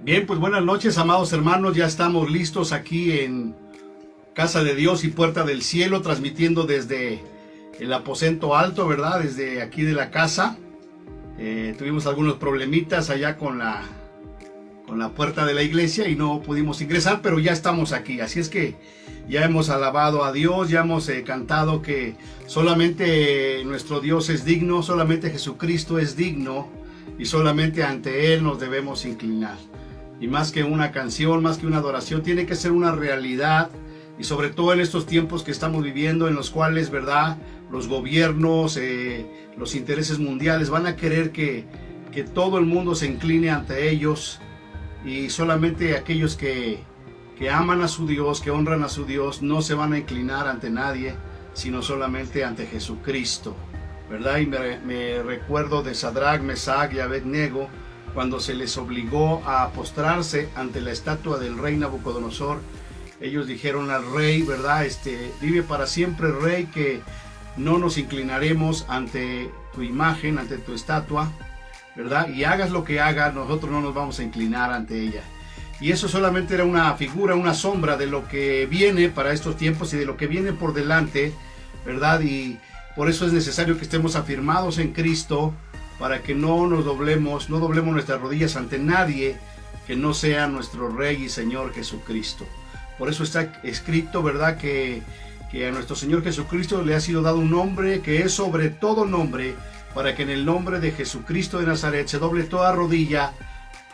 Bien, pues buenas noches, amados hermanos. Ya estamos listos aquí en Casa de Dios y Puerta del Cielo, transmitiendo desde el aposento alto, ¿verdad? Desde aquí de la casa. Tuvimos algunos problemitas allá con la puerta de la iglesia y no pudimos ingresar, pero ya estamos aquí. Así es que ya hemos alabado a Dios, ya hemos cantado que solamente nuestro Dios es digno, solamente Jesucristo es digno y solamente ante Él nos debemos inclinar. Y más que una canción, más que una adoración, tiene que ser una realidad. Y sobre todo en estos tiempos que estamos viviendo, en los cuales, ¿verdad?, los gobiernos, los intereses mundiales van a querer que todo el mundo se incline ante ellos. Y solamente aquellos que aman a su Dios, que honran a su Dios, no se van a inclinar ante nadie, sino solamente ante Jesucristo, ¿verdad? Y me recuerdo de Sadrach, Mesach y Abednego, cuando se les obligó a postrarse ante la estatua del rey Nabucodonosor. Ellos dijeron al rey, ¿verdad? Vive para siempre, rey, que no nos inclinaremos ante tu imagen, ante tu estatua, ¿verdad? Y hagas lo que hagas, nosotros no nos vamos a inclinar ante ella. Y eso solamente era una figura, una sombra de lo que viene para estos tiempos y de lo que viene por delante, ¿verdad? Y por eso es necesario que estemos afirmados en Cristo, para que no doblemos nuestras rodillas ante nadie que no sea nuestro Rey y Señor Jesucristo. Por eso está escrito, ¿verdad?, que a nuestro Señor Jesucristo le ha sido dado un nombre que es sobre todo nombre, para que en el nombre de Jesucristo de Nazaret se doble toda rodilla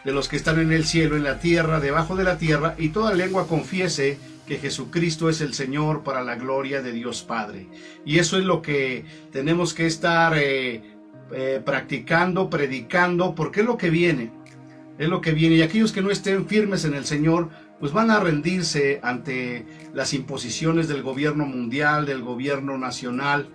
de los que están en el cielo, en la tierra, debajo de la tierra, y toda lengua confiese que Jesucristo es el Señor, para la gloria de Dios Padre. Y eso es lo que tenemos que estar practicando, predicando, porque es lo que viene, y aquellos que no estén firmes en el Señor, pues van a rendirse ante las imposiciones del gobierno mundial, del gobierno nacional,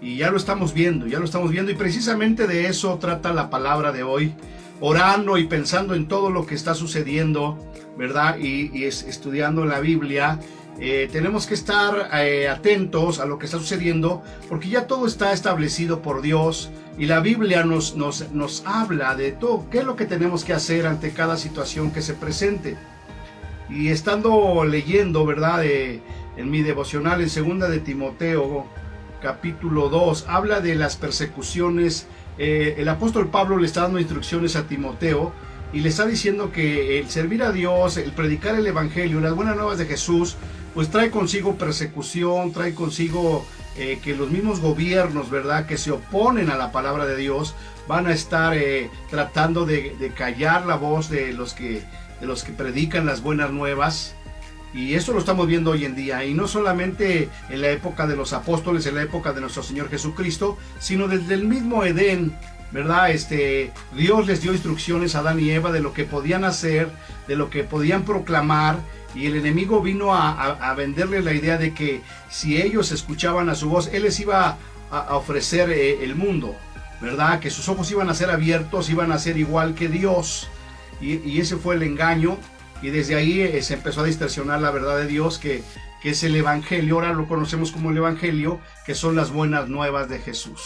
y ya lo estamos viendo, y precisamente de eso trata la palabra de hoy, orando y pensando en todo lo que está sucediendo, ¿verdad? Y estudiando la Biblia. Tenemos que estar atentos a lo que está sucediendo, porque ya todo está establecido por Dios, y la Biblia nos habla de todo, qué es lo que tenemos que hacer ante cada situación que se presente. Y estando leyendo, ¿verdad?, en mi devocional en 2 de Timoteo, capítulo 2, habla de las persecuciones. El apóstol Pablo le está dando instrucciones a Timoteo, y le está diciendo que el servir a Dios, el predicar el evangelio, las buenas nuevas de Jesús, pues trae consigo persecución, trae consigo que los mismos gobiernos, ¿verdad?, que se oponen a la palabra de Dios, van a estar tratando de callar la voz de los que predican las buenas nuevas. Y eso lo estamos viendo hoy en día, y no solamente en la época de los apóstoles, en la época de nuestro Señor Jesucristo, sino desde el mismo Edén, ¿verdad? Dios les dio instrucciones a Adán y Eva de lo que podían hacer, de lo que podían proclamar, y el enemigo vino a venderles la idea de que si ellos escuchaban a su voz, Él les iba a ofrecer el mundo, ¿verdad? Que sus ojos iban a ser abiertos, iban a ser igual que Dios, y ese fue el engaño. Y desde ahí se empezó a distorsionar la verdad de Dios, que es el Evangelio. Ahora lo conocemos como el Evangelio, que son las buenas nuevas de Jesús.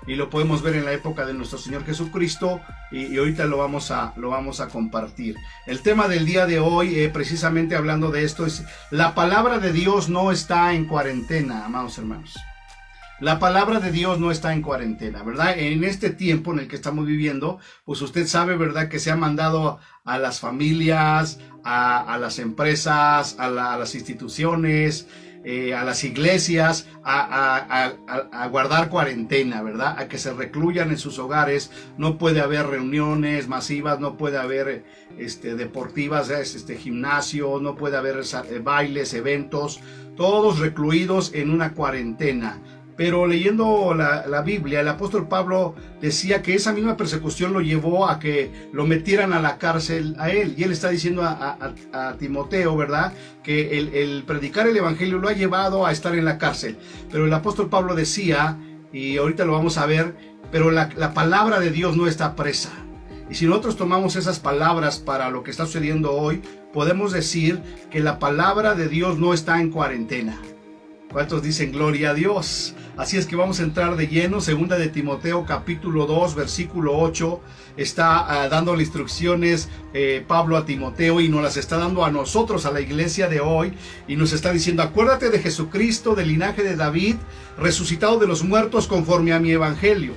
Y lo podemos ver en la época de nuestro Señor Jesucristo, y ahorita lo vamos a compartir. El tema del día de hoy, precisamente hablando de esto, es: la palabra de Dios no está en cuarentena, amados hermanos. La palabra de Dios no está en cuarentena, ¿verdad? En este tiempo en el que estamos viviendo, pues usted sabe, ¿verdad?, que se ha mandado a las familias, a las empresas, a las instituciones, a las iglesias, a guardar cuarentena, ¿verdad? A que se recluyan en sus hogares. No puede haber reuniones masivas, no puede haber deportivas, gimnasio, no puede haber bailes, eventos, todos recluidos en una cuarentena. Pero leyendo la Biblia, el apóstol Pablo decía que esa misma persecución lo llevó a que lo metieran a la cárcel a él. Y él está diciendo a Timoteo, ¿verdad?, que el predicar el evangelio lo ha llevado a estar en la cárcel. Pero el apóstol Pablo decía, y ahorita lo vamos a ver, pero la palabra de Dios no está presa. Y si nosotros tomamos esas palabras para lo que está sucediendo hoy, podemos decir que la palabra de Dios no está en cuarentena. ¿Cuántos dicen gloria a Dios? Así es que vamos a entrar de lleno. Segunda de Timoteo capítulo 2 versículo 8 está dándole instrucciones Pablo a Timoteo, y nos las está dando a nosotros, a la iglesia de hoy, y nos está diciendo: acuérdate de Jesucristo, del linaje de David, resucitado de los muertos conforme a mi evangelio.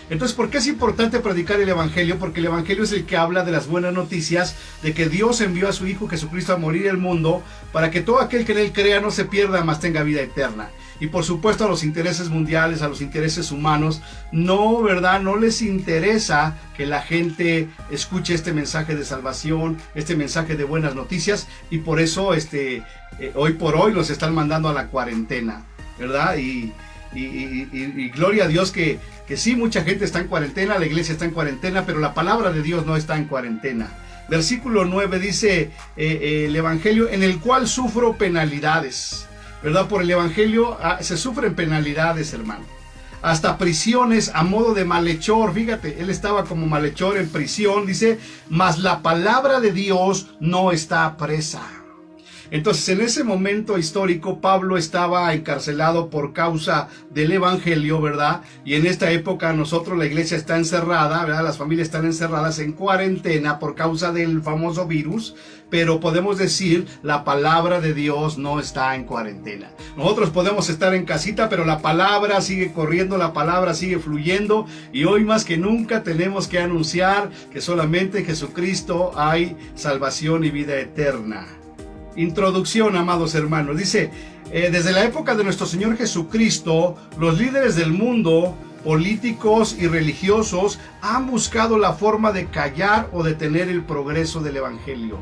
Entonces, ¿por qué es importante predicar el evangelio? Porque el evangelio es el que habla de las buenas noticias, de que Dios envió a su Hijo Jesucristo a morir el mundo, para que todo aquel que en él crea no se pierda, mas tenga vida eterna. Y por supuesto, a los intereses mundiales, a los intereses humanos, no, ¿verdad? No les interesa que la gente escuche este mensaje de salvación, este mensaje de buenas noticias, y por eso hoy por hoy los están mandando a la cuarentena, ¿verdad? Y gloria a Dios que sí, mucha gente está en cuarentena, la iglesia está en cuarentena, pero la palabra de Dios no está en cuarentena. Versículo 9 dice el evangelio, en el cual sufro penalidades, ¿verdad? Por el evangelio se sufren penalidades, hermano. Hasta prisiones a modo de malhechor. Fíjate, él estaba como malhechor en prisión, dice, mas la palabra de Dios no está presa. Entonces, en ese momento histórico, Pablo estaba encarcelado por causa del evangelio, ¿verdad? Y en esta época nosotros, la iglesia está encerrada, ¿verdad? Las familias están encerradas en cuarentena por causa del famoso virus, pero podemos decir, la palabra de Dios no está en cuarentena. Nosotros podemos estar en casita, pero la palabra sigue corriendo, la palabra sigue fluyendo, y hoy más que nunca tenemos que anunciar que solamente en Jesucristo hay salvación y vida eterna. Introducción, amados hermanos. Dice, desde la época de nuestro Señor Jesucristo, los líderes del mundo, políticos y religiosos, han buscado la forma de callar o detener el progreso del evangelio.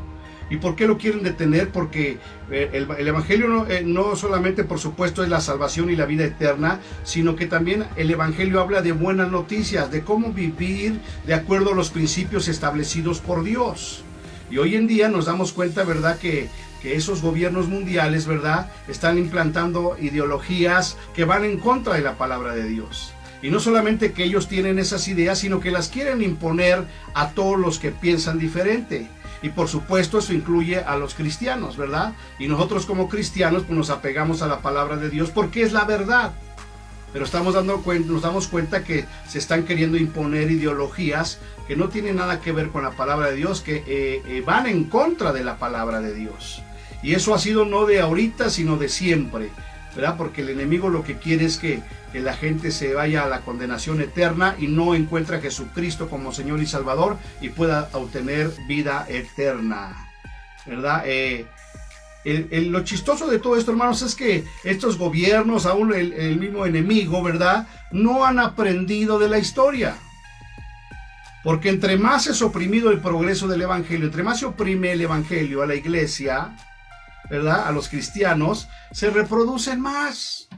¿Y por qué lo quieren detener? Porque el evangelio no solamente, por supuesto, es la salvación y la vida eterna, sino que también el evangelio habla de buenas noticias, de cómo vivir de acuerdo a los principios establecidos por Dios. Y hoy en día nos damos cuenta, ¿verdad?, que esos gobiernos mundiales, ¿verdad?, están implantando ideologías que van en contra de la palabra de Dios. Y no solamente que ellos tienen esas ideas, sino que las quieren imponer a todos los que piensan diferente. Y por supuesto eso incluye a los cristianos, ¿verdad? Y nosotros como cristianos pues nos apegamos a la palabra de Dios porque es la verdad. Pero nos damos cuenta que se están queriendo imponer ideologías que no tienen nada que ver con la palabra de Dios, que van en contra de la palabra de Dios. Y eso ha sido no de ahorita, sino de siempre, ¿verdad? Porque el enemigo lo que quiere es que la gente se vaya a la condenación eterna y no encuentre a Jesucristo como Señor y Salvador y pueda obtener vida eterna, ¿verdad? Lo chistoso de todo esto, hermanos, es que estos gobiernos, aún el mismo enemigo, ¿verdad?, no han aprendido de la historia. Porque entre más es oprimido el progreso del evangelio, entre más se oprime el evangelio a la iglesia, ¿verdad?, a los cristianos, se reproducen más.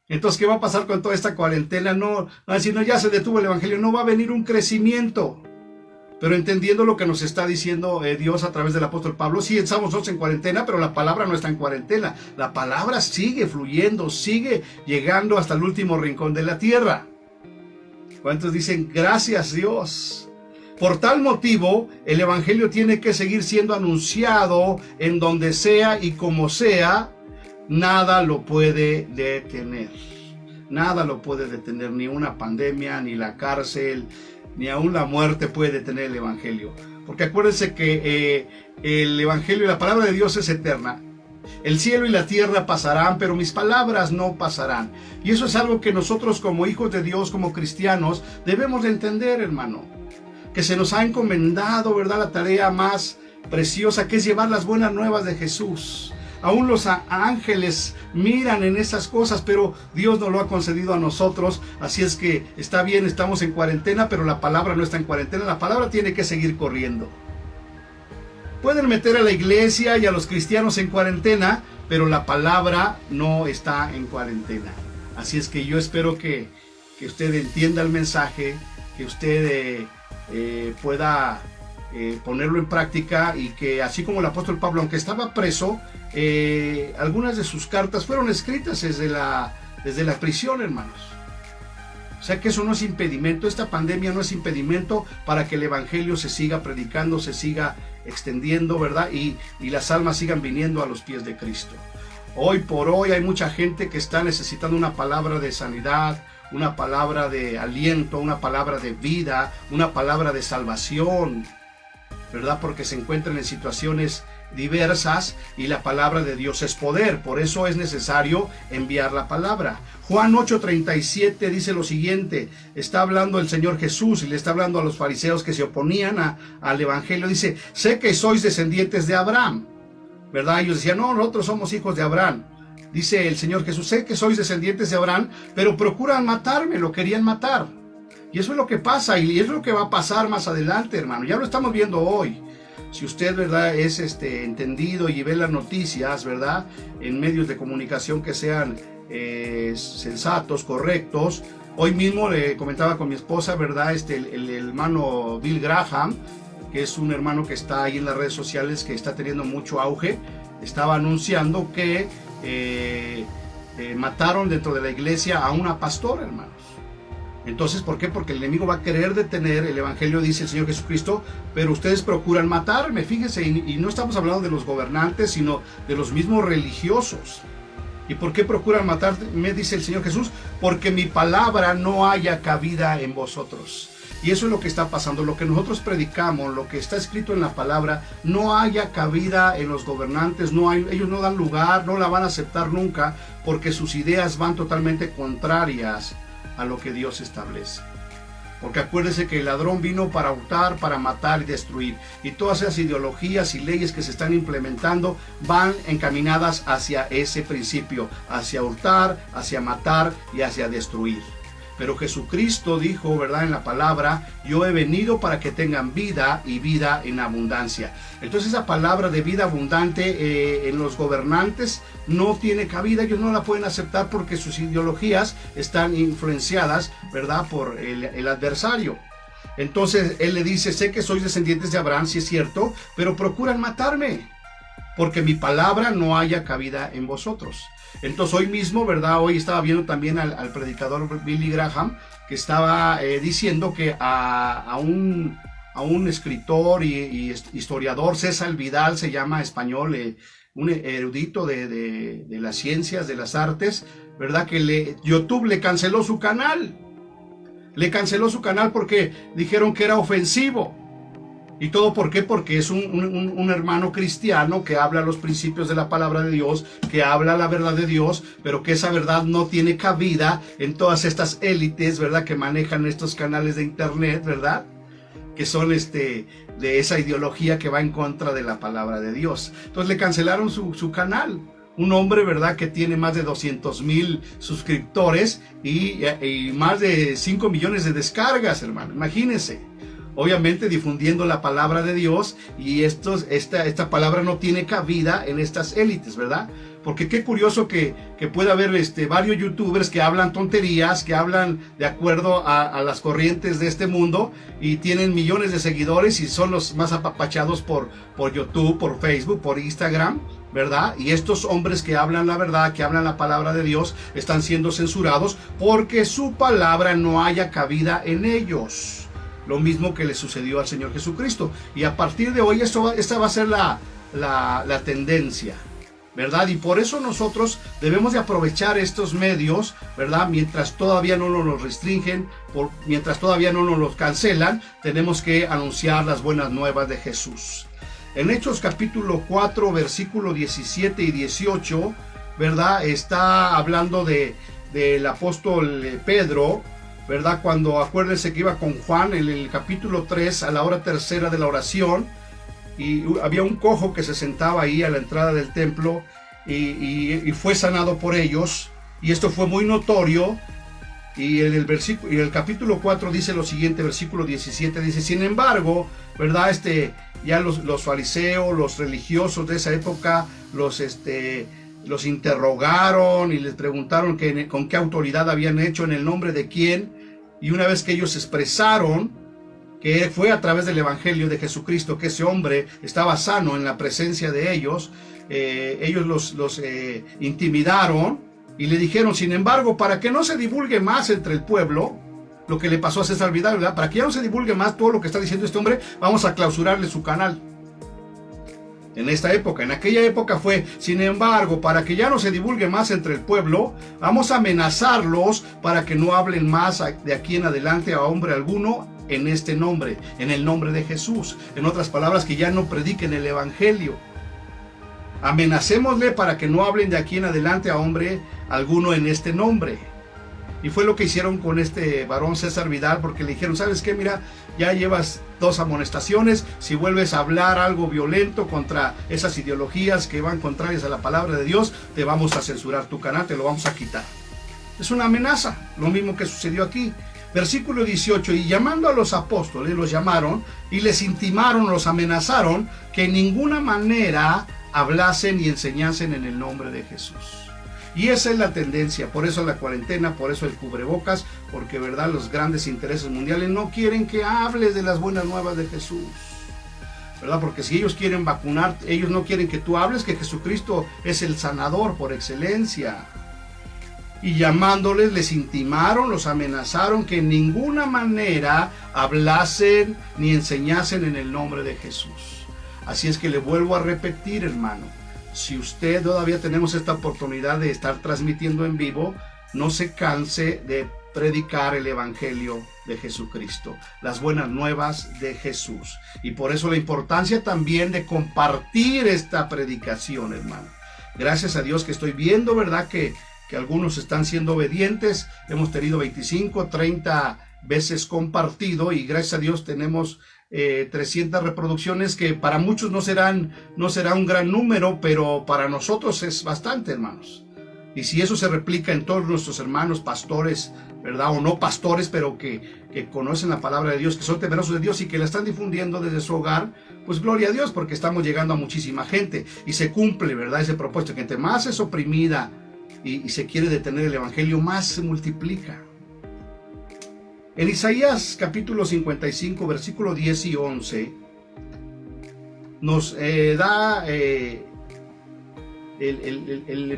Entonces, ¿qué va a pasar con toda esta cuarentena? No, van a decir, no, ya se detuvo el evangelio, no va a venir un crecimiento. Pero entendiendo lo que nos está diciendo Dios a través del apóstol Pablo, sí estamos nosotros en cuarentena, pero la palabra no está en cuarentena. La palabra sigue fluyendo, sigue llegando hasta el último rincón de la tierra. ¿Cuántos dicen gracias Dios? Por tal motivo, el evangelio tiene que seguir siendo anunciado en donde sea y como sea. Nada lo puede detener. Nada lo puede detener, ni una pandemia, ni la cárcel, ni aún la muerte puede detener el evangelio. Porque acuérdense que el evangelio y la palabra de Dios es eterna. El cielo y la tierra pasarán, pero mis palabras no pasarán. Y eso es algo que nosotros como hijos de Dios, como cristianos, debemos de entender, hermano. Que se nos ha encomendado, ¿verdad?, la tarea más preciosa, que es llevar las buenas nuevas de Jesús. Aún los ángeles miran en esas cosas, pero Dios nos lo ha concedido a nosotros. Así es que está bien, estamos en cuarentena, pero la palabra no está en cuarentena. La palabra tiene que seguir corriendo. Pueden meter a la iglesia y a los cristianos en cuarentena, pero la palabra no está en cuarentena. Así es que yo espero que usted entienda el mensaje, que usted pueda ponerlo en práctica, y que así como el apóstol Pablo, aunque estaba preso, algunas de sus cartas fueron escritas desde la prisión, hermanos. O sea que eso no es impedimento, esta pandemia no es impedimento para que el evangelio se siga predicando, se siga extendiendo, ¿verdad? Y las almas sigan viniendo a los pies de Cristo. Hoy por hoy hay mucha gente que está necesitando una palabra de sanidad, una palabra de aliento, una palabra de vida, una palabra de salvación, ¿verdad? Porque se encuentran en situaciones diversas y la palabra de Dios es poder. Por eso es necesario enviar la palabra. Juan 8:37 dice lo siguiente. Está hablando el Señor Jesús y le está hablando a los fariseos que se oponían al evangelio. Dice: sé que sois descendientes de Abraham, ¿verdad? Ellos decían: no, nosotros somos hijos de Abraham. Dice el Señor Jesús: sé que sois descendientes de Abraham, pero procuran matarme. Lo querían matar. Y eso es lo que pasa, y es lo que va a pasar más adelante, hermano. Ya lo estamos viendo hoy. Si usted, ¿verdad?, es entendido y ve las noticias, ¿verdad?, en medios de comunicación que sean sensatos, correctos. Hoy mismo le comentaba con mi esposa, ¿verdad?, el hermano Bill Graham, que es un hermano que está ahí en las redes sociales, que está teniendo mucho auge, estaba anunciando que mataron dentro de la iglesia a una pastora, hermanos. Entonces, ¿por qué? Porque el enemigo va a querer detener el evangelio, dice el Señor Jesucristo, pero ustedes procuran matarme, fíjense, y no estamos hablando de los gobernantes, sino de los mismos religiosos. ¿Y por qué procuran matarme? Dice el Señor Jesús: porque mi palabra no haya cabida en vosotros. Y eso es lo que está pasando, lo que nosotros predicamos, lo que está escrito en la palabra, no haya cabida en los gobernantes, ellos no dan lugar, no la van a aceptar nunca, porque sus ideas van totalmente contrarias a lo que Dios establece. Porque acuérdese que el ladrón vino para hurtar, para matar y destruir. Y todas esas ideologías y leyes que se están implementando van encaminadas hacia ese principio, hacia hurtar, hacia matar y hacia destruir. Pero Jesucristo dijo, ¿verdad?, en la palabra: yo he venido para que tengan vida y vida en abundancia. Entonces esa palabra de vida abundante en los gobernantes no tiene cabida. Ellos no la pueden aceptar porque sus ideologías están influenciadas, ¿verdad?, por el adversario. Entonces él le dice: sé que sois descendientes de Abraham, sí es cierto, pero procuran matarme, porque mi palabra no haya cabida en vosotros. Entonces hoy mismo, ¿verdad?, hoy estaba viendo también al predicador Billy Graham, que estaba diciendo que a un escritor y historiador, César Vidal se llama, español, un erudito de las ciencias, de las artes, ¿verdad?, que YouTube le canceló su canal. Le canceló su canal porque dijeron que era ofensivo. ¿Y todo por qué? Porque es un hermano cristiano que habla los principios de la palabra de Dios, que habla la verdad de Dios, pero que esa verdad no tiene cabida en todas estas élites, ¿verdad?, que manejan estos canales de internet, ¿verdad?, que son de esa ideología que va en contra de la palabra de Dios. Entonces le cancelaron su canal. Un hombre, ¿verdad?, que tiene más de 200,000 suscriptores y más de 5 millones de descargas, hermano. Imagínense. Obviamente difundiendo la palabra de Dios, y esta palabra no tiene cabida en estas élites, ¿verdad? Porque qué curioso que pueda haber varios youtubers que hablan tonterías, que hablan de acuerdo a las corrientes de este mundo, y tienen millones de seguidores y son los más apapachados por YouTube, por Facebook, por Instagram, ¿verdad? Y estos hombres que hablan la verdad, que hablan la palabra de Dios, están siendo censurados porque su palabra no haya cabida en ellos. Lo mismo que le sucedió al Señor Jesucristo. Y a partir de hoy esta va a ser la tendencia, ¿verdad? Y por eso nosotros debemos de aprovechar estos medios, ¿verdad? Mientras todavía no nos los restringen, mientras todavía no nos los cancelan, tenemos que anunciar las buenas nuevas de Jesús. En Hechos capítulo 4, versículo 17 y 18, ¿verdad?, está hablando del apóstol Pedro, ¿verdad? Cuando acuérdense que iba con Juan en el capítulo 3 a la hora tercera de la oración, y había un cojo que se sentaba ahí a la entrada del templo y fue sanado por ellos, y esto fue muy notorio. Y en el capítulo 4 dice lo siguiente, versículo 17, dice: sin embargo, ¿verdad?, ya los fariseos, los religiosos de esa época, los interrogaron y les preguntaron con qué autoridad habían hecho, en el nombre de quién. Y una vez que ellos expresaron que fue a través del evangelio de Jesucristo que ese hombre estaba sano en la presencia de ellos, ellos los intimidaron y le dijeron: sin embargo, para que no se divulgue más entre el pueblo lo que le pasó a César Vidal, ¿verdad?, para que ya no se divulgue más todo lo que está diciendo este hombre, vamos a clausurarle su canal. en esta época. En aquella época fue, sin embargo, para que ya no se divulgue más entre el pueblo, vamos a amenazarlos para que no hablen más de aquí en adelante a hombre alguno en este nombre, en el nombre de Jesús. En otras palabras, que ya no prediquen el evangelio. Amenacémosle para que no hablen de aquí en adelante a hombre alguno en este nombre. Y fue lo que hicieron con este varón César Vidal, porque le dijeron, ¿sabes qué? Mira, ya llevas 2 amonestaciones, si vuelves a hablar algo violento contra esas ideologías que van contrarias a la palabra de Dios, te vamos a censurar tu canal, te lo vamos a quitar. Es una amenaza, lo mismo que sucedió aquí. Versículo 18, y llamando a los apóstoles, los llamaron y les intimaron, los amenazaron, que en ninguna manera hablasen y enseñasen en el nombre de Jesús. Y esa es la tendencia, por eso la cuarentena, por eso el cubrebocas, porque verdad, los grandes intereses mundiales no quieren que hables de las buenas nuevas de Jesús, ¿verdad? Porque si ellos quieren vacunar, ellos no quieren que tú hables que Jesucristo es el sanador por excelencia. Y llamándoles, les intimaron, los amenazaron que en ninguna manera hablasen ni enseñasen en el nombre de Jesús. Así es que le vuelvo a repetir, hermano. Si usted todavía tenemos esta oportunidad de estar transmitiendo en vivo, no se canse de predicar el evangelio de Jesucristo, las buenas nuevas de Jesús. Y por eso la importancia también de compartir esta predicación, hermano. Gracias a Dios que estoy viendo, ¿verdad? Que algunos están siendo obedientes. Hemos tenido 25, 30 veces compartido y gracias a Dios tenemos 300 reproducciones, que para muchos no será un gran número, pero para nosotros es bastante, hermanos. Y si eso se replica en todos nuestros hermanos pastores, ¿verdad? O no pastores, pero que conocen la palabra de Dios, que son temerosos de Dios y que la están difundiendo desde su hogar, pues gloria a Dios, porque estamos llegando a muchísima gente y se cumple, ¿verdad? Ese propósito, que entre más es oprimida y se quiere detener el evangelio, más se multiplica. En Isaías capítulo 55, versículo 10 y 11, nos da el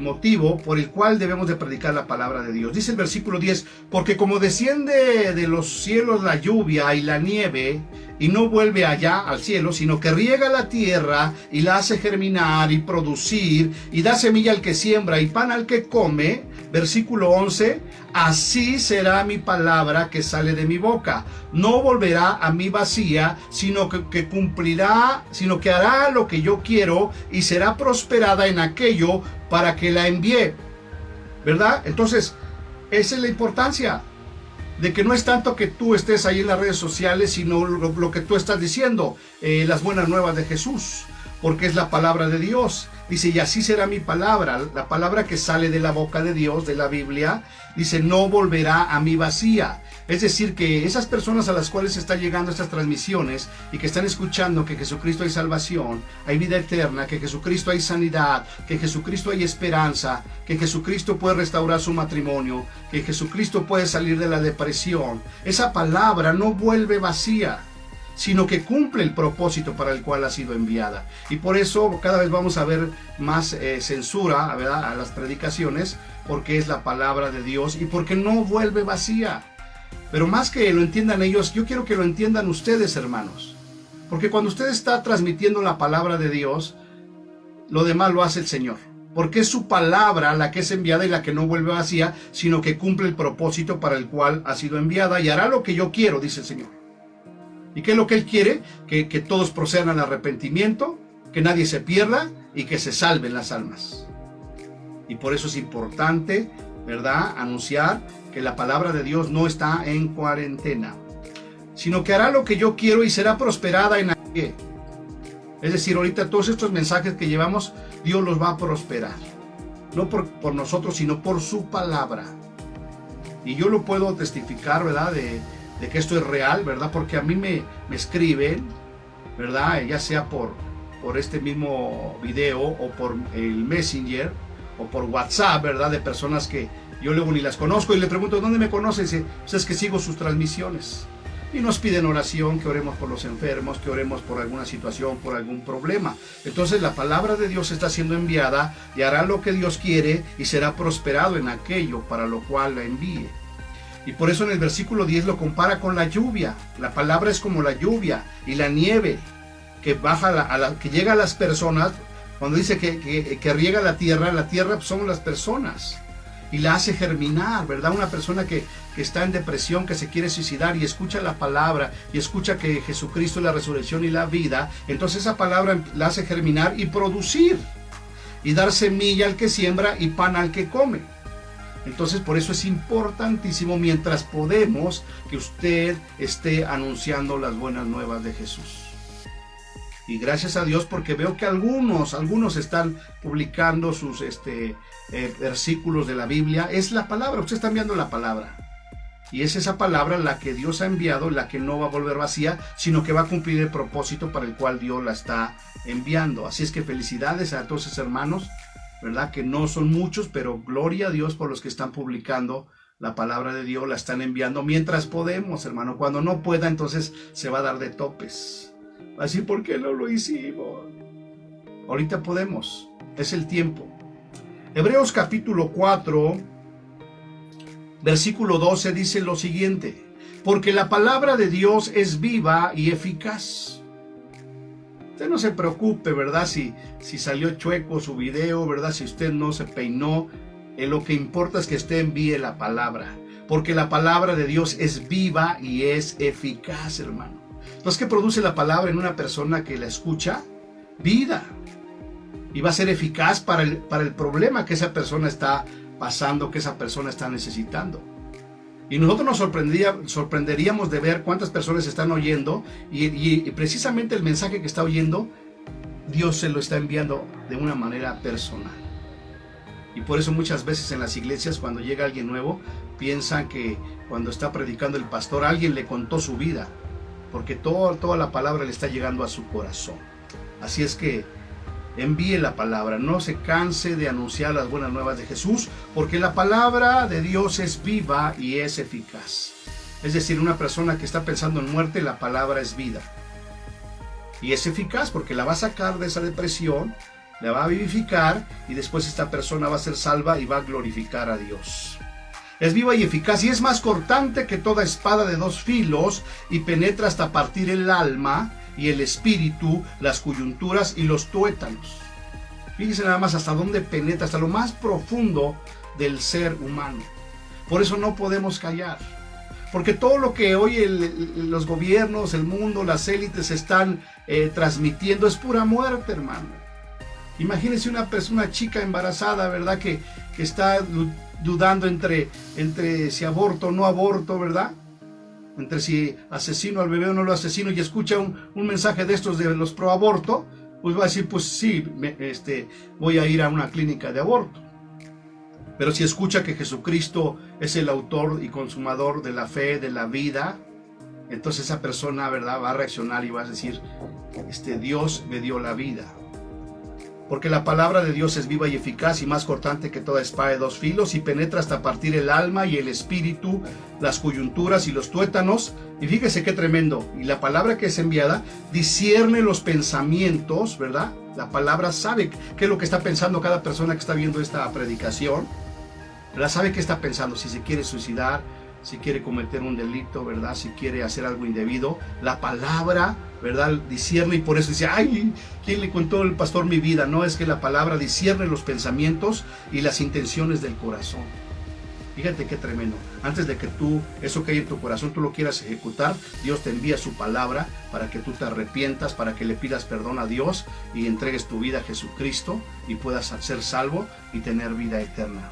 motivo por el cual debemos de predicar la palabra de Dios. Dice el versículo 10, porque como desciende de los cielos la lluvia y la nieve, y no vuelve allá al cielo, sino que riega la tierra y la hace germinar y producir, y da semilla al que siembra y pan al que come. Versículo 11, así será mi palabra que sale de mi boca. No volverá a mí vacía, sino que cumplirá, sino que hará lo que yo quiero y será prosperada en aquello para que la envíe. ¿Verdad? Entonces, esa es la importancia. De que no es tanto que tú estés ahí en las redes sociales, sino lo que tú estás diciendo, las buenas nuevas de Jesús, porque es la palabra de Dios. Dice, y así será mi palabra, la palabra que sale de la boca de Dios, de la Biblia, dice, no volverá a mí vacía. Es decir, que esas personas a las cuales están llegando estas transmisiones y que están escuchando que en Jesucristo hay salvación, hay vida eterna, que en Jesucristo hay sanidad, que en Jesucristo hay esperanza, que en Jesucristo puede restaurar su matrimonio, que en Jesucristo puede salir de la depresión, esa palabra no vuelve vacía, sino que cumple el propósito para el cual ha sido enviada. Y por eso cada vez vamos a ver más censura, ¿verdad?, a las predicaciones, porque es la palabra de Dios y porque no vuelve vacía. Pero más que lo entiendan ellos, yo quiero que lo entiendan ustedes, hermanos. Porque cuando usted está transmitiendo la palabra de Dios, lo demás lo hace el Señor. Porque es su palabra la que es enviada y la que no vuelve vacía, sino que cumple el propósito para el cual ha sido enviada y hará lo que yo quiero, dice el Señor. ¿Y qué es lo que Él quiere? Que todos procedan al arrepentimiento, que nadie se pierda y que se salven las almas. Y por eso es importante, ¿verdad?, anunciar que la palabra de Dios no está en cuarentena, sino que hará lo que yo quiero y será prosperada en aquello. Es decir, ahorita todos estos mensajes que llevamos, Dios los va a prosperar. No por nosotros, sino por su palabra. Y yo lo puedo testificar, ¿verdad?, de que esto es real, ¿verdad? Porque a mí me escriben, ¿verdad?, ya sea por este mismo video o por el Messenger o por WhatsApp, ¿verdad?, de personas que yo luego ni las conozco y le pregunto, ¿dónde me conoces? Y dice, pues es que sigo sus transmisiones. Y nos piden oración, que oremos por los enfermos, que oremos por alguna situación, por algún problema. Entonces la palabra de Dios está siendo enviada y hará lo que Dios quiere y será prosperado en aquello para lo cual la envíe. Y por eso en el versículo 10 lo compara con la lluvia. La palabra es como la lluvia y la nieve. que baja que llega a las personas. Cuando dice que riega la tierra pues son las personas. Y la hace germinar, ¿verdad? Una persona que está en depresión, que se quiere suicidar y escucha la palabra y escucha que Jesucristo es la resurrección y la vida, entonces esa palabra la hace germinar y producir y dar semilla al que siembra y pan al que come. Entonces por eso es importantísimo, mientras podemos, que usted esté anunciando las buenas nuevas de Jesús. Y gracias a Dios, porque veo que algunos están publicando sus versículos de la Biblia. Es la palabra, usted está enviando la palabra. Y es esa palabra la que Dios ha enviado, la que no va a volver vacía, sino que va a cumplir el propósito para el cual Dios la está enviando. Así es que felicidades a todos esos hermanos, ¿verdad? Que no son muchos, pero gloria a Dios por los que están publicando la palabra de Dios, la están enviando mientras podemos, hermano. Cuando no pueda, entonces se va a dar de topes. Así, ¿por qué no lo hicimos? Ahorita podemos, es el tiempo. Hebreos capítulo 4, versículo 12 dice lo siguiente: porque la palabra de Dios es viva y eficaz. Usted no se preocupe, ¿verdad? Si salió chueco su video, ¿verdad? Si usted no se peinó, lo que importa es que usted envíe la palabra. Porque la palabra de Dios es viva y es eficaz, hermano. Entonces, ¿qué produce la palabra en una persona que la escucha? Vida. Y va a ser eficaz para el problema que esa persona está pasando, que esa persona está necesitando. Y nosotros nos sorprenderíamos de ver cuántas personas están oyendo y precisamente el mensaje que está oyendo, Dios se lo está enviando de una manera personal. Y por eso muchas veces en las iglesias, cuando llega alguien nuevo, piensan que cuando está predicando el pastor, alguien le contó su vida, porque toda la palabra le está llegando a su corazón. Así es que envíe la palabra, no se canse de anunciar las buenas nuevas de Jesús, porque la palabra de Dios es viva y es eficaz. Es decir, una persona que está pensando en muerte, la palabra es vida. Y es eficaz porque la va a sacar de esa depresión, la va a vivificar y después esta persona va a ser salva y va a glorificar a Dios. Es viva y eficaz y es más cortante que toda espada de dos filos y penetra hasta partir el alma y el espíritu, las coyunturas y los tuétanos. Fíjense nada más hasta dónde penetra, hasta lo más profundo del ser humano. Por eso no podemos callar. Porque todo lo que hoy los gobiernos, el mundo, las élites están transmitiendo es pura muerte, hermano. Imagínense una chica embarazada, ¿verdad? Que está dudando entre si aborto o no aborto, ¿verdad? Entre si asesino al bebé o no lo asesino, y escucha un mensaje de estos de los pro aborto, pues va a decir, pues sí, voy a ir a una clínica de aborto. Pero si escucha que Jesucristo es el autor y consumador de la fe, de la vida, entonces esa persona, ¿verdad?, va a reaccionar y va a decir, Dios me dio la vida. Porque la palabra de Dios es viva y eficaz y más cortante que toda espada de dos filos y penetra hasta partir el alma y el espíritu, las coyunturas y los tuétanos. Y fíjese qué tremendo. Y la palabra que es enviada discierne los pensamientos, ¿verdad? La palabra sabe qué es lo que está pensando cada persona que está viendo esta predicación, ¿verdad? Sabe qué está pensando, si se quiere suicidar, si quiere cometer un delito, ¿verdad? Si quiere hacer algo indebido. La palabra, ¿verdad?, discierne, y por eso dice, ay, ¿quién le contó el pastor mi vida? No, es que la palabra discierne los pensamientos y las intenciones del corazón. Fíjate qué tremendo. Antes de que eso que hay en tu corazón, tú lo quieras ejecutar, Dios te envía su palabra para que tú te arrepientas, para que le pidas perdón a Dios y entregues tu vida a Jesucristo y puedas ser salvo y tener vida eterna.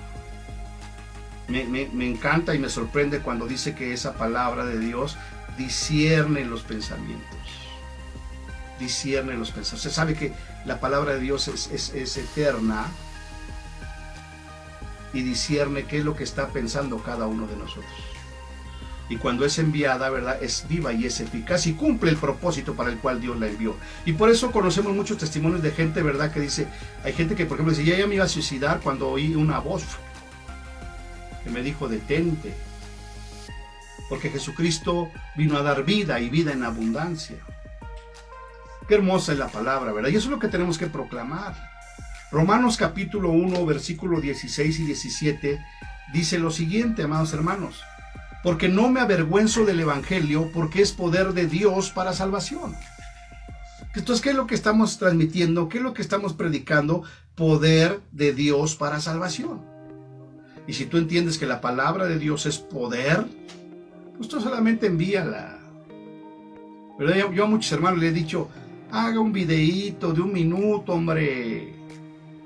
Me encanta y me sorprende cuando dice que esa palabra de Dios discierne los pensamientos. Discierne los pensamientos. Usted sabe que la palabra de Dios es eterna y discierne qué es lo que está pensando cada uno de nosotros. Y cuando es enviada, ¿verdad?, es viva y es eficaz y cumple el propósito para el cual Dios la envió. Y por eso conocemos muchos testimonios de gente, ¿verdad?, que dice, hay gente que, por ejemplo, dice, ya me iba a suicidar cuando oí una voz que me dijo, detente, porque Jesucristo vino a dar vida y vida en abundancia. Qué hermosa es la palabra, ¿verdad? Y eso es lo que tenemos que proclamar. Romanos capítulo 1, versículo 16 y 17 dice lo siguiente, amados hermanos: porque no me avergüenzo del evangelio, porque es poder de Dios para salvación. Entonces, ¿qué es lo que estamos transmitiendo? ¿Qué es lo que estamos predicando? Poder de Dios para salvación. Y si tú entiendes que la palabra de Dios es poder, pues tú solamente envíala. ¿Verdad? Yo a muchos hermanos les he dicho, haga un videíto de 1 minuto, hombre.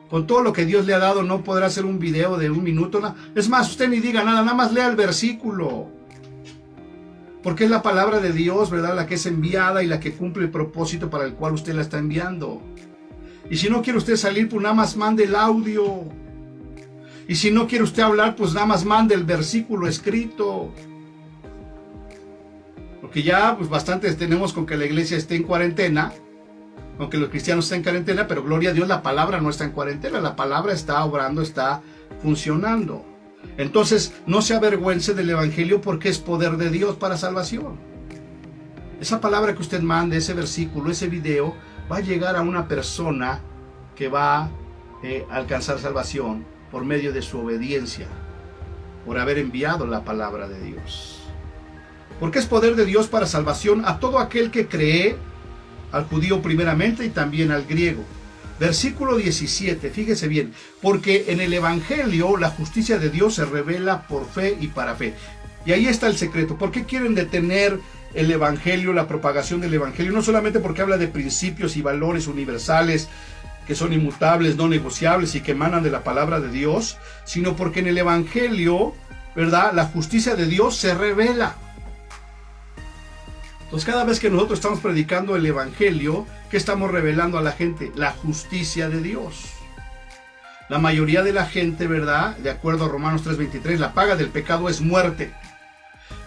Con todo lo que Dios le ha dado, no podrá hacer un video de 1 minuto. Es más, usted ni diga nada, nada más lea el versículo. Porque es la palabra de Dios, ¿verdad? La que es enviada y la que cumple el propósito para el cual usted la está enviando. Y si no quiere usted salir, pues nada más mande el audio. Y si no quiere usted hablar, pues nada más mande el versículo escrito. Porque ya pues bastantes tenemos con que la iglesia esté en cuarentena, aunque los cristianos estén en cuarentena, pero gloria a Dios, la palabra no está en cuarentena, la palabra está obrando, está funcionando. Entonces, no se avergüence del evangelio porque es poder de Dios para salvación. Esa palabra que usted mande, ese versículo, ese video, va a llegar a una persona que va a alcanzar salvación por medio de su obediencia, por haber enviado la palabra de Dios. Porque es poder de Dios para salvación a todo aquel que cree, al judío primeramente y también al griego. Versículo 17, fíjese bien, porque en el evangelio la justicia de Dios se revela por fe y para fe. Y ahí está el secreto. ¿Por qué quieren detener el evangelio, la propagación del evangelio? No solamente porque habla de principios y valores universales que son inmutables, no negociables y que emanan de la palabra de Dios, sino porque en el evangelio, ¿verdad?, la justicia de Dios se revela. Entonces, cada vez que nosotros estamos predicando el evangelio, ¿qué estamos revelando a la gente? La justicia de Dios. La mayoría de la gente, ¿verdad?, de acuerdo a Romanos 3:23, la paga del pecado es muerte.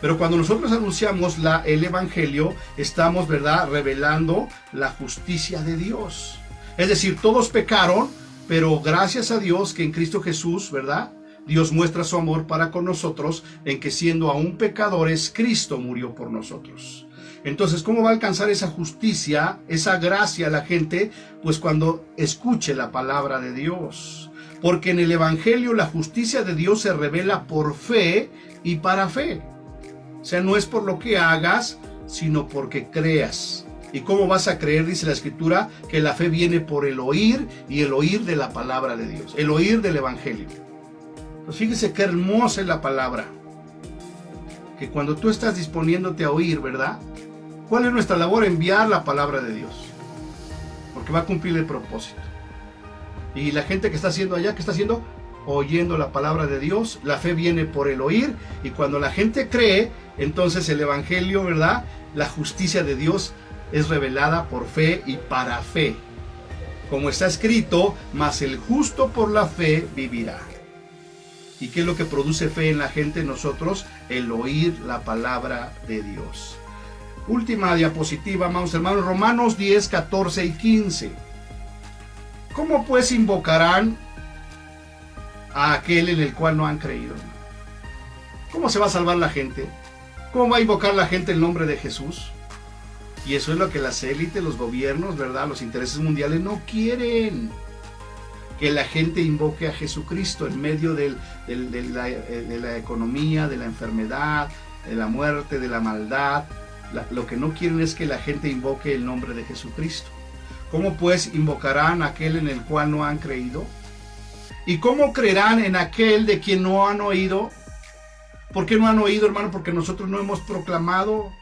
Pero cuando nosotros anunciamos el evangelio, estamos, ¿verdad?, revelando la justicia de Dios. Es decir, todos pecaron, pero gracias a Dios que en Cristo Jesús, ¿verdad?, Dios muestra su amor para con nosotros en que siendo aún pecadores, Cristo murió por nosotros. Entonces, ¿cómo va a alcanzar esa justicia, esa gracia a la gente? Pues cuando escuche la palabra de Dios. Porque en el evangelio la justicia de Dios se revela por fe y para fe. O sea, no es por lo que hagas, sino porque creas. ¿Y cómo vas a creer? Dice la Escritura, que la fe viene por el oír y el oír de la palabra de Dios, el oír del evangelio. Pues fíjese qué hermosa es la palabra. Que cuando tú estás disponiéndote a oír, ¿verdad? ¿Cuál es nuestra labor? Enviar la palabra de Dios. Porque va a cumplir el propósito. Y la gente que está haciendo allá, ¿qué está haciendo? Oyendo la palabra de Dios. La fe viene por el oír. Y cuando la gente cree, entonces el evangelio, ¿verdad?, la justicia de Dios es revelada por fe y para fe. Como está escrito, mas el justo por la fe vivirá. ¿Y qué es lo que produce fe en la gente? Nosotros, el oír la palabra de Dios. Última diapositiva, amados hermanos, Romanos 10, 14 y 15. ¿Cómo pues invocarán a aquel en el cual no han creído? ¿Cómo se va a salvar la gente? ¿Cómo va a invocar la gente el nombre de Jesús? Y eso es lo que las élites, los gobiernos, ¿verdad?, los intereses mundiales no quieren. Que la gente invoque a Jesucristo en medio de la economía, de la enfermedad, de la muerte, de la maldad. Lo que no quieren es que la gente invoque el nombre de Jesucristo. ¿Cómo pues invocarán a aquel en el cual no han creído? ¿Y cómo creerán en aquel de quien no han oído? ¿Por qué no han oído, hermano? Porque nosotros no hemos proclamado.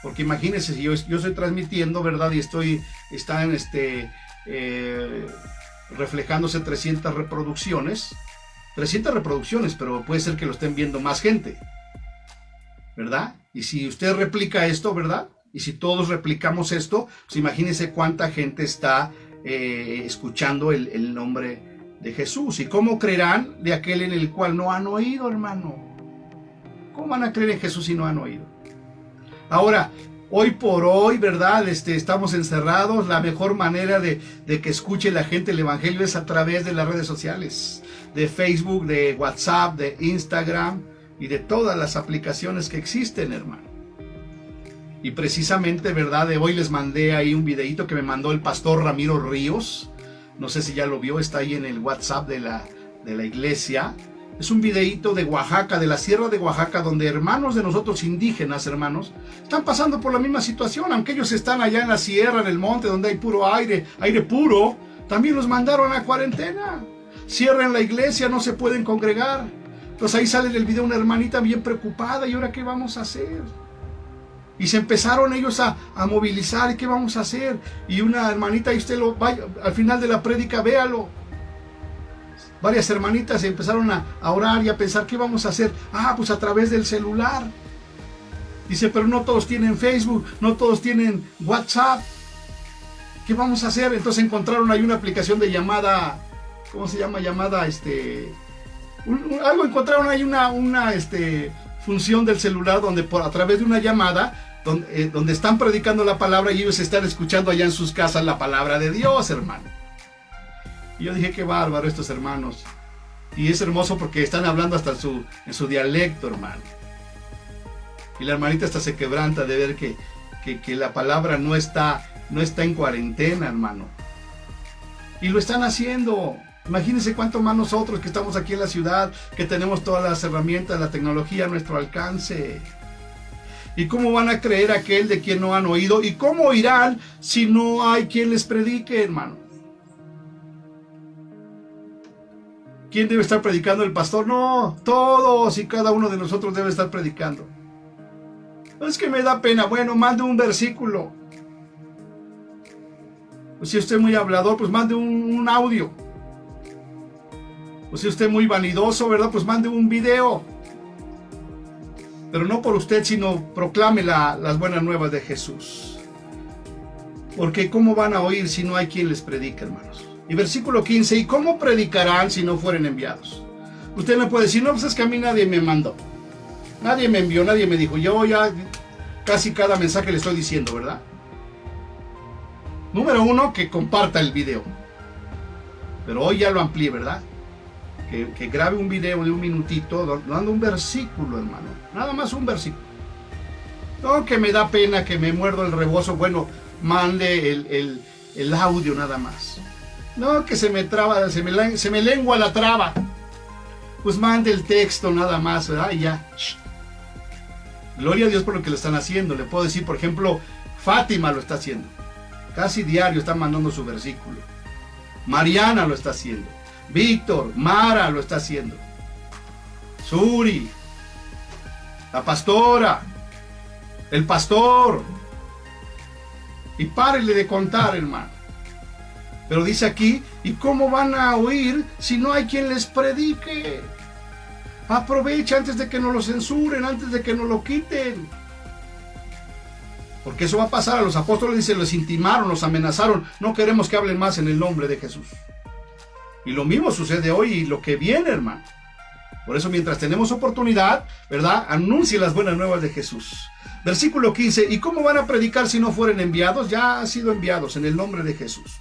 Porque imagínense, si yo estoy transmitiendo, ¿verdad? Y están reflejándose 300 reproducciones. 300 reproducciones, pero puede ser que lo estén viendo más gente, ¿verdad? Y si usted replica esto, ¿verdad? Y si todos replicamos esto, pues imagínense cuánta gente está escuchando el nombre de Jesús. ¿Y cómo creerán de aquel en el cual no han oído, hermano? ¿Cómo van a creer en Jesús si no han oído? Ahora, hoy por hoy, ¿verdad? Estamos encerrados. La mejor manera de que escuche la gente el evangelio es a través de las redes sociales, de Facebook, de WhatsApp, de Instagram y de todas las aplicaciones que existen, hermano. Y precisamente, ¿verdad?, de hoy les mandé ahí un videito que me mandó el pastor Ramiro Ríos. No sé si ya lo vio, está ahí en el WhatsApp de la iglesia. Es un videíto de Oaxaca, de la sierra de Oaxaca, donde hermanos de nosotros indígenas, hermanos, están pasando por la misma situación. Aunque ellos están allá en la sierra, en el monte, donde hay puro aire puro, también los mandaron a cuarentena. Cierran la iglesia, no se pueden congregar. Entonces ahí sale en el video una hermanita bien preocupada. ¿Y ahora qué vamos a hacer? Y se empezaron ellos a movilizar. ¿Y qué vamos a hacer? Y una hermanita, y usted lo vaya, al final de la prédica, véalo. Varias hermanitas empezaron a orar y a pensar, ¿qué vamos a hacer? Pues a través del celular. Dice, pero no todos tienen Facebook, no todos tienen WhatsApp. ¿Qué vamos a hacer? Entonces encontraron ahí una aplicación de llamada, ¿cómo se llama? Llamada, encontraron ahí una función del celular donde a través de una llamada, donde están predicando la palabra y ellos están escuchando allá en sus casas la palabra de Dios, hermano. Y yo dije, qué bárbaro estos hermanos. Y es hermoso porque están hablando hasta en su dialecto, hermano. Y la hermanita hasta se quebranta de ver que la palabra no está en cuarentena, hermano. Y lo están haciendo. Imagínense cuánto más nosotros que estamos aquí en la ciudad, que tenemos todas las herramientas, la tecnología a nuestro alcance. ¿Y cómo van a creer aquel de quien no han oído? ¿Y cómo oirán si no hay quien les predique, hermano? ¿Quién debe estar predicando? ¿El pastor? No, todos y cada uno de nosotros debe estar predicando. Es que me da pena. Bueno, mande un versículo. Pues si usted es muy hablador, pues mande un audio. Pues si usted es muy vanidoso, ¿verdad? Pues mande un video. Pero no por usted, sino proclame las buenas nuevas de Jesús. Porque ¿cómo van a oír si no hay quien les predique, hermanos? Y versículo 15, ¿y cómo predicarán si no fueren enviados? Usted me puede decir, no, pues es que a mí nadie me mandó. Nadie me envió, nadie me dijo. Yo ya casi cada mensaje le estoy diciendo, ¿verdad? Número 1, que comparta el video. Pero hoy ya lo amplié, ¿verdad? Que grabe un video de un minutito, dando un versículo, hermano. Nada más un versículo. No, que me da pena, que me muerdo el rebozo. Bueno, mande el audio nada más. No, que se me traba, se me lengua la traba. Pues mande el texto nada más, ¿verdad? Y ya. Gloria a Dios por lo que lo están haciendo. Le puedo decir, por ejemplo, Fátima lo está haciendo. Casi diario está mandando su versículo. Mariana lo está haciendo. Víctor, Mara lo está haciendo. Suri, la pastora, el pastor. Y párenle de contar, hermano. Pero dice aquí, ¿y cómo van a oír si no hay quien les predique? Aprovecha antes de que nos lo censuren, antes de que nos lo quiten. Porque eso va a pasar. A los apóstoles, dice, los intimaron, los amenazaron. No queremos que hablen más en el nombre de Jesús. Y lo mismo sucede hoy y lo que viene, hermano. Por eso, mientras tenemos oportunidad, ¿verdad? Anuncie las buenas nuevas de Jesús. Versículo 15, ¿y cómo van a predicar si no fueren enviados? Ya han sido enviados en el nombre de Jesús.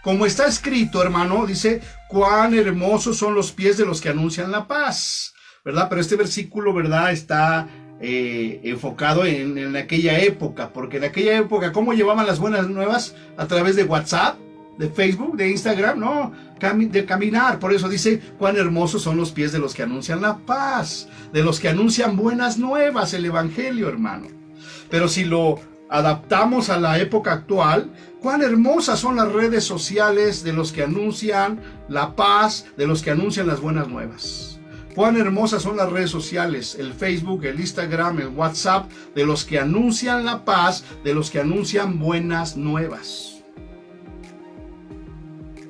Como está escrito, hermano, dice, cuán hermosos son los pies de los que anuncian la paz, ¿verdad? Pero este versículo, ¿verdad? Está enfocado en aquella época, porque en aquella época, ¿cómo llevaban las buenas nuevas? A través de WhatsApp, de Facebook, de Instagram, no, de caminar. Por eso dice, cuán hermosos son los pies de los que anuncian la paz, de los que anuncian buenas nuevas, el evangelio, hermano. Pero si lo adaptamos a la época actual, cuán hermosas son las redes sociales de los que anuncian la paz, de los que anuncian las buenas nuevas. Cuán hermosas son las redes sociales, el Facebook, el Instagram, el WhatsApp, de los que anuncian la paz, de los que anuncian buenas nuevas.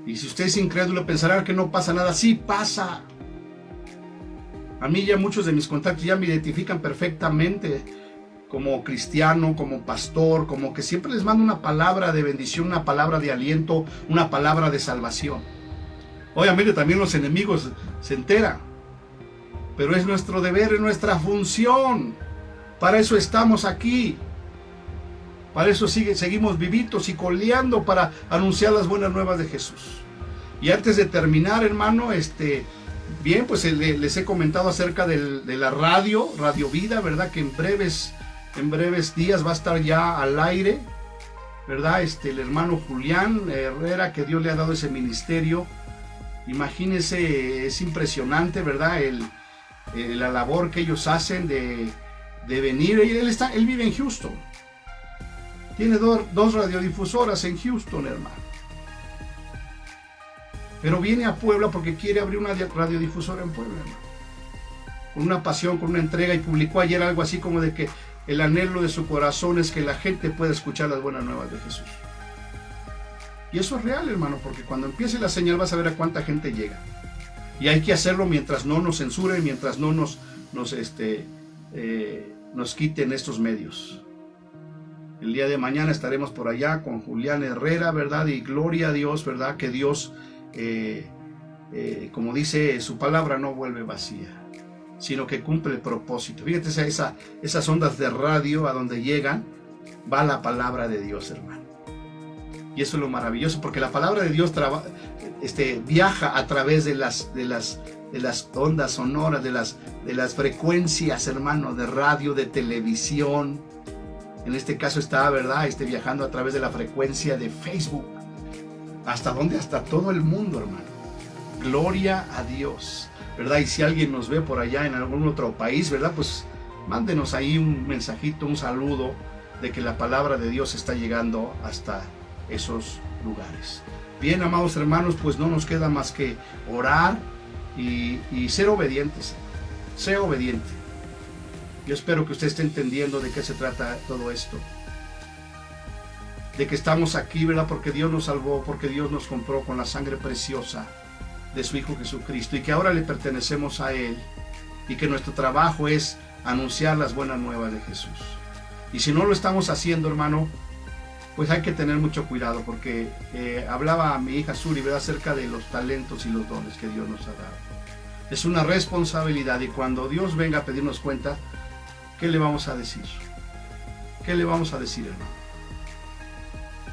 Y si usted es incrédulo, pensará que no pasa nada. Sí pasa. A mí ya muchos de mis contactos ya me identifican perfectamente como cristiano, como pastor, como que siempre les mando una palabra de bendición, una palabra de aliento, una palabra de salvación. Obviamente también los enemigos se enteran, pero es nuestro deber, es nuestra función. Para eso estamos aquí. Para eso seguimos vivitos y coleando para anunciar las buenas nuevas de Jesús. Y antes de terminar, hermano, bien, pues les he comentado acerca de la Radio Vida, ¿verdad? Que en breves días va a estar ya al aire, ¿verdad? El hermano Julián Herrera, que Dios le ha dado ese ministerio, Imagínense, es impresionante, ¿verdad? La labor que ellos hacen de venir. Él vive en Houston. Tiene dos radiodifusoras en Houston, hermano. Pero viene a Puebla porque quiere abrir una radiodifusora en Puebla, hermano. Con una pasión, con una entrega, y publicó ayer algo así como de que el anhelo de su corazón es que la gente pueda escuchar las buenas nuevas de Jesús. Y eso es real, hermano, porque cuando empiece la señal vas a ver a cuánta gente llega. Y hay que hacerlo mientras no nos censuren, mientras no nos quiten estos medios. El día de mañana estaremos por allá con Julián Herrera, ¿verdad? Y gloria a Dios, ¿verdad? Que Dios, como dice su palabra, no vuelve vacía, sino que cumple el propósito. Fíjate, esas ondas de radio a donde llegan, va la palabra de Dios, hermano. Y eso es lo maravilloso, porque la palabra de Dios viaja a través de las ondas sonoras, de las frecuencias, hermano, de radio, de televisión. En este caso está, ¿verdad? Viajando a través de la frecuencia de Facebook. ¿Hasta dónde? Hasta todo el mundo, hermano. Gloria a Dios, ¿verdad? Y si alguien nos ve por allá en algún otro país, ¿verdad? Pues mándenos ahí un mensajito, un saludo de que la palabra de Dios está llegando hasta esos lugares. Bien, amados hermanos, pues no nos queda más que orar y ser obedientes. Sea obediente. Yo espero que usted esté entendiendo de qué se trata todo esto. De que estamos aquí, ¿verdad? Porque Dios nos salvó, porque Dios nos compró con la sangre preciosa de su Hijo Jesucristo, y que ahora le pertenecemos a Él, y que nuestro trabajo es anunciar las buenas nuevas de Jesús. Y si no lo estamos haciendo, hermano, pues hay que tener mucho cuidado, porque hablaba mi hija Suri, ¿verdad? Acerca de los talentos y los dones que Dios nos ha dado. Es una responsabilidad, y cuando Dios venga a pedirnos cuenta, ¿qué le vamos a decir? ¿Qué le vamos a decir, hermano?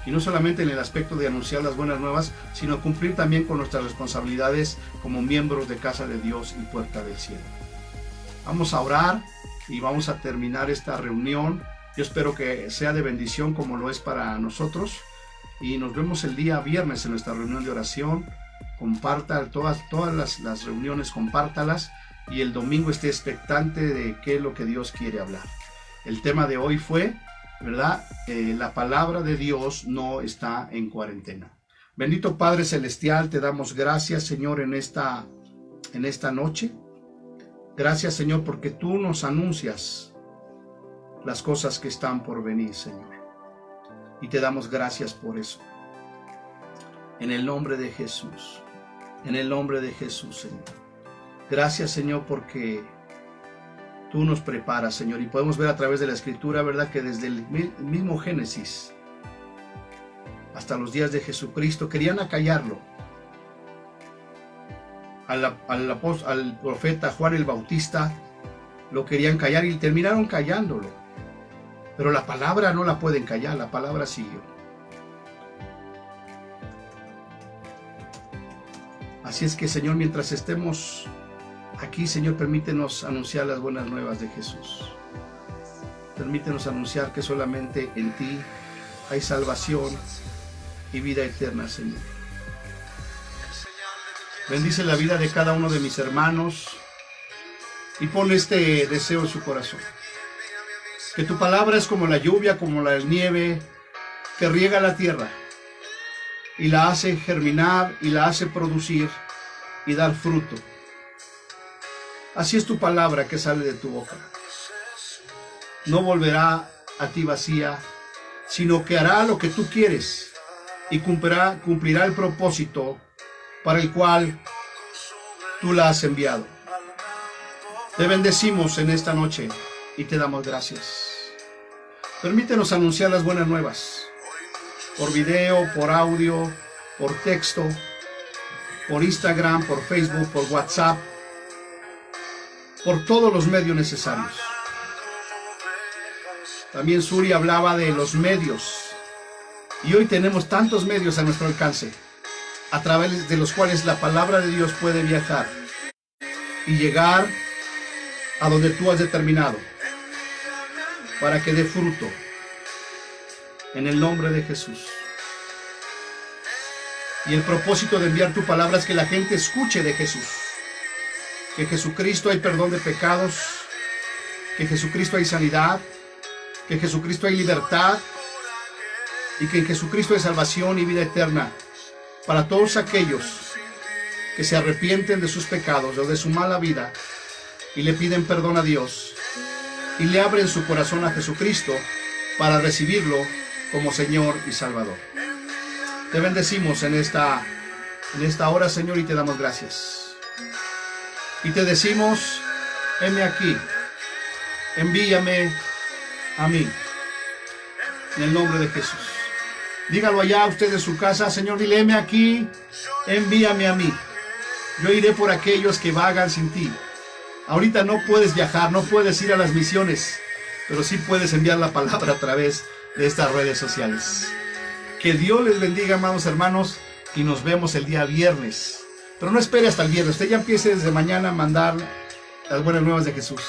Y no solamente en el aspecto de anunciar las buenas nuevas, sino cumplir también con nuestras responsabilidades como miembros de Casa de Dios y Puerta del Cielo. Vamos a orar y vamos a terminar esta reunión. Yo espero que sea de bendición como lo es para nosotros, y nos vemos el día viernes en nuestra reunión de oración. Comparta todas las reuniones, compártalas, y el domingo esté expectante de qué es lo que Dios quiere hablar. El tema de hoy fue, ¿verdad? La palabra de Dios no está en cuarentena. Bendito Padre Celestial, te damos gracias, Señor, en esta noche. Gracias, Señor, porque tú nos anuncias las cosas que están por venir, Señor. Y te damos gracias por eso. En el nombre de Jesús. En el nombre de Jesús, Señor. Gracias, Señor, porque tú nos preparas, Señor, y podemos ver a través de la Escritura, ¿verdad?, que desde el mismo Génesis hasta los días de Jesucristo querían acallarlo. Al profeta Juan el Bautista lo querían callar y terminaron callándolo. Pero la palabra no la pueden callar, la palabra siguió. Así es que, Señor, mientras estemos aquí, Señor, permítenos anunciar las buenas nuevas de Jesús. Permítenos anunciar que solamente en ti hay salvación y vida eterna, Señor. Bendice la vida de cada uno de mis hermanos y pon este deseo en su corazón. Que tu palabra es como la lluvia, como la nieve, que riega la tierra y la hace germinar y la hace producir y dar fruto. Así es tu palabra que sale de tu boca. No volverá a ti vacía, sino que hará lo que tú quieres y cumplirá el propósito para el cual tú la has enviado. Te bendecimos en esta noche y te damos gracias. Permítenos anunciar las buenas nuevas, por video, por audio, por texto, por Instagram, por Facebook, por WhatsApp, por todos los medios necesarios. También Suri hablaba de los medios, y hoy tenemos tantos medios a nuestro alcance, a través de los cuales la palabra de Dios puede viajar y llegar a donde tú has determinado, para que dé fruto, en el nombre de Jesús. Y el propósito de enviar tu palabra es que la gente escuche de Jesús. Que en Jesucristo hay perdón de pecados, que en Jesucristo hay sanidad, que en Jesucristo hay libertad y que en Jesucristo hay salvación y vida eterna para todos aquellos que se arrepienten de sus pecados o de su mala vida y le piden perdón a Dios y le abren su corazón a Jesucristo para recibirlo como Señor y Salvador. Te bendecimos en esta hora, Señor, y te damos gracias. Y te decimos, heme aquí, envíame a mí, en el nombre de Jesús. Dígalo allá usted en su casa, Señor, dile, heme aquí, envíame a mí. Yo iré por aquellos que vagan sin ti. Ahorita no puedes viajar, no puedes ir a las misiones, pero sí puedes enviar la palabra a través de estas redes sociales. Que Dios les bendiga, amados hermanos, y nos vemos el día viernes. Pero no espere hasta el viernes, usted ya empiece desde mañana a mandar las buenas nuevas de Jesús.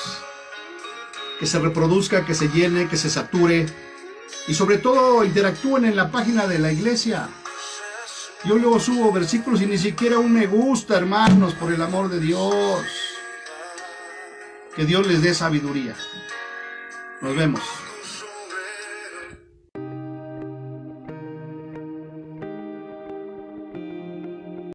Que se reproduzca, que se llene, que se sature. Y sobre todo interactúen en la página de la iglesia. Yo luego subo versículos y ni siquiera un me gusta, hermanos, por el amor de Dios. Que Dios les dé sabiduría. Nos vemos.